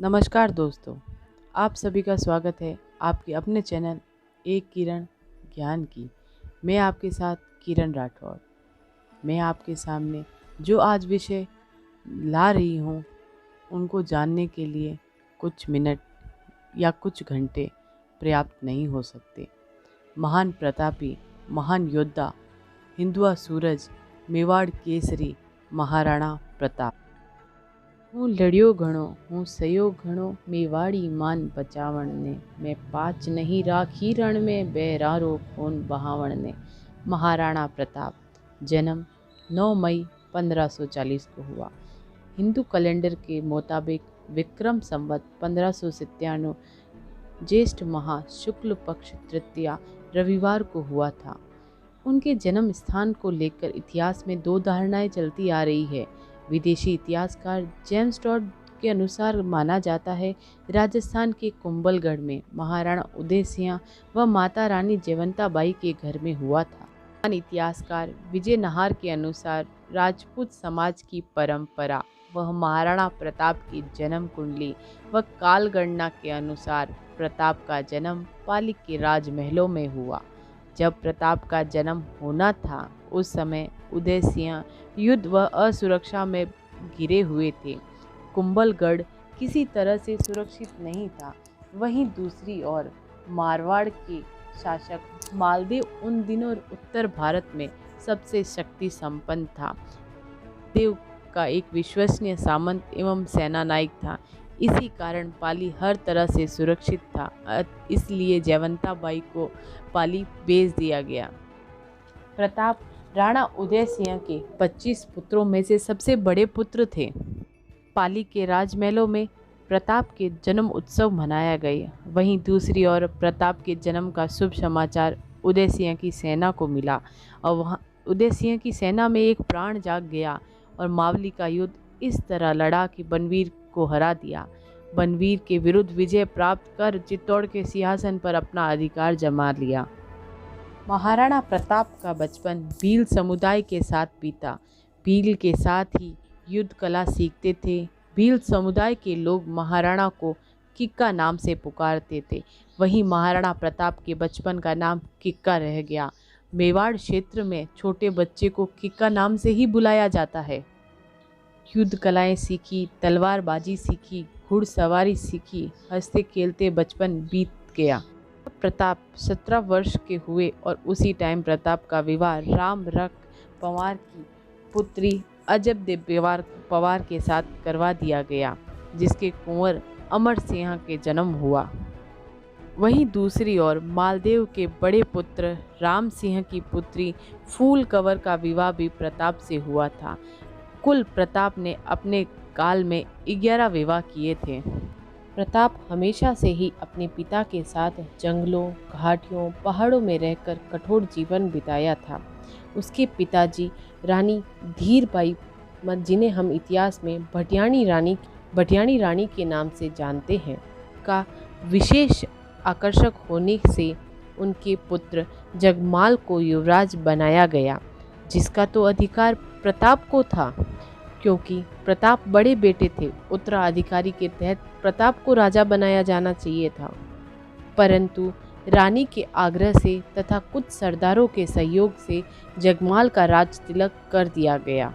नमस्कार दोस्तों, आप सभी का स्वागत है आपके अपने चैनल एक किरण ज्ञान की। मैं आपके साथ किरण राठौर। मैं आपके सामने जो आज विषय ला रही हूँ उनको जानने के लिए कुछ मिनट या कुछ घंटे पर्याप्त नहीं हो सकते। महान प्रतापी, महान योद्धा, हिंदुआ सूरज, मेवाड़ केसरी महाराणा प्रताप। હું લડ્યો ઘણો, હું સયો ઘણો, મેવાડી માન બચાવણ ને, मैं पाच नहीं राखी रण में, बहरारो खून बहावण ने। महाराणा प्रताप। जन्म 9 मई 1540 को हुआ। हिंदू कैलेंडर के मुताबिक विक्रम संवत 1597 ज्येष्ठ माह शुक्ल पक्ष तृतीया रविवार को हुआ था। उनके जन्म स्थान को लेकर इतिहास में दो धारणाएं चलती आ रही है। विदेशी इतिहासकार जेम्स टॉड के अनुसार माना जाता है राजस्थान के कुंभलगढ़ में महाराणा उदय सिंह व माता रानी जयवंताबाई के घर में हुआ था। महान इतिहासकार विजय नाहर के अनुसार राजपूत समाज की परंपरा वह महाराणा प्रताप की जन्म कुंडली व कालगणना के अनुसार प्रताप का जन्म पाली के राजमहलों में हुआ। जब प्रताप का जन्म होना था उस समय उदय सिंह युद्ध व असुरक्षा में घिरे हुए थे। कुंभलगढ़ किसी तरह से सुरक्षित नहीं था। वहीं दूसरी ओर मारवाड़ के शासक मालदेव उन दिनों उत्तर भारत में सबसे शक्ति संपन्न था। देव का एक विश्वसनीय सामंत एवं सेनानायक था। इसी कारण पाली हर तरह से सुरक्षित था। इसलिए जयवंताबाई को पाली भेज दिया गया। प्रताप राणा उदय सिंह के 25 पुत्रों में से सबसे बड़े पुत्र थे। पाली के राजमहलों में प्रताप के जन्म उत्सव मनाया गया। वहीं दूसरी ओर प्रताप के जन्म का शुभ समाचार उदय सिंह की सेना को मिला और वहाँ उदय सिंह की सेना में एक प्राण जाग गया और मावली का युद्ध इस तरह लड़ा कि बनवीर को हरा दिया। बनवीर के विरुद्ध विजय प्राप्त कर चित्तौड़ के सिंहासन पर अपना अधिकार जमा लिया। महाराणा प्रताप का बचपन भील समुदाय के साथ बीता। भील के साथ ही युद्ध कला सीखते थे। भील समुदाय के लोग महाराणा को किक्का नाम से पुकारते थे। वहीं महाराणा प्रताप के बचपन का नाम किक्का रह गया। मेवाड़ क्षेत्र में छोटे बच्चे को किक्का नाम से ही बुलाया जाता है। युद्ध कलाएं सीखी, तलवारबाजी सीखी, घुड़सवारी सीखी। हंसते खेलते बचपन बीत गया। प्रताप 17 वर्ष के हुए और उसी टाइम प्रताप का विवाह राम रख पवार की पुत्री अजब देव पवार के साथ करवा दिया गया, जिसके कुंवर अमर सिंह के जन्म हुआ। वहीं दूसरी ओर मालदेव के बड़े पुत्र राम सिंह की पुत्री फूल कंवर का विवाह भी प्रताप से हुआ था। कुल प्रताप ने अपने काल में 11 विवाह किए थे। प्रताप हमेशा से ही अपने पिता के साथ जंगलों, घाटियों, पहाड़ों में रहकर कठोर जीवन बिताया था। उसके पिताजी रानी धीरबाई, जिन्हें हम इतिहास में भटियाणी रानी के नाम से जानते हैं, का विशेष आकर्षक होने से उनके पुत्र जगमाल को युवराज बनाया गया, जिसका तो अधिकार प्रताप को था। क्योंकि प्रताप बड़े बेटे थे, उत्तराधिकारी के तहत प्रताप को राजा बनाया जाना चाहिए था, परंतु रानी के आग्रह से तथा कुछ सरदारों के सहयोग से जगमाल का राज तिलक कर दिया गया।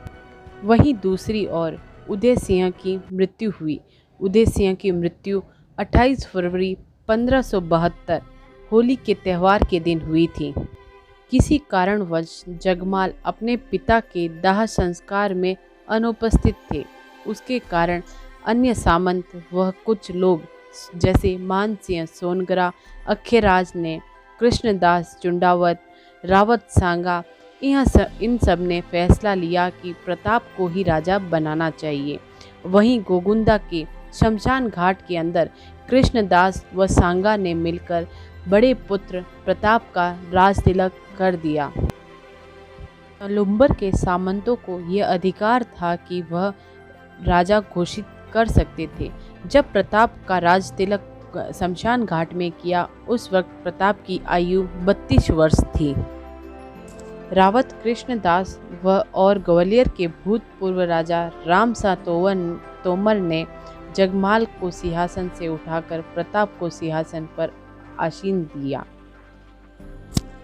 वहीं दूसरी ओर उदय सिंह की मृत्यु हुई। उदय सिंह की मृत्यु 28 फरवरी 1572 होली के त्यौहार के दिन हुई थी। किसी कारणवश जगमाल अपने पिता के दाह संस्कार में अनुपस्थित थे। उसके कारण अन्य सामंत व कुछ लोग जैसे मान सिंह सोनगरा, अखेराज ने, कृष्णदास चुंडावत, रावत सांगा, इन सब ने फैसला लिया कि प्रताप को ही राजा बनाना चाहिए। वहीं गोगुंदा के शमशान घाट के अंदर कृष्णदास व सांगा ने मिलकर बड़े पुत्र प्रताप का राज तिलक कर दिया। लुम्बर के सामंतों को यह अधिकार था कि वह राजा घोषित कर सकते थे। जब प्रताप का राज तिलक शमशान घाट में किया, उस वक्त प्रताप की आयु 32 वर्ष थी। रावत कृष्णदास और ग्वालियर के भूतपूर्व राजा रामसा तोमर ने जगमाल को सिंहासन से उठाकर प्रताप को सिंहासन पर आसीन दिया।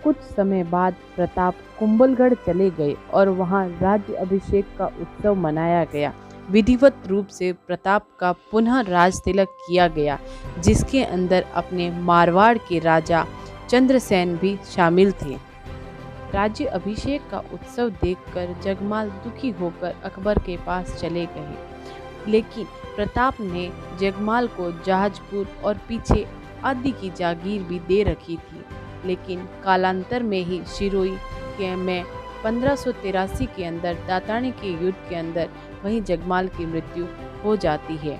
कुछ समय बाद प्रताप कुंभलगढ़ चले गए और वहां राज्य अभिषेक का उत्सव मनाया गया। विधिवत रूप से प्रताप का पुनः राज तिलक किया गया, जिसके अंदर अपने मारवाड़ के राजा चंद्रसेन भी शामिल थे। राज्य अभिषेक का उत्सव देखकर जगमाल दुखी होकर अकबर के पास चले गए, लेकिन प्रताप ने जगमाल को जहाजपुर और पीछे आदि की जागीर भी दे रखी थी। लेकिन कालांतर में ही सिरोही के में 1583 के अंदर दातानी के युद्ध के अंदर वहीं जगमाल की मृत्यु हो जाती है।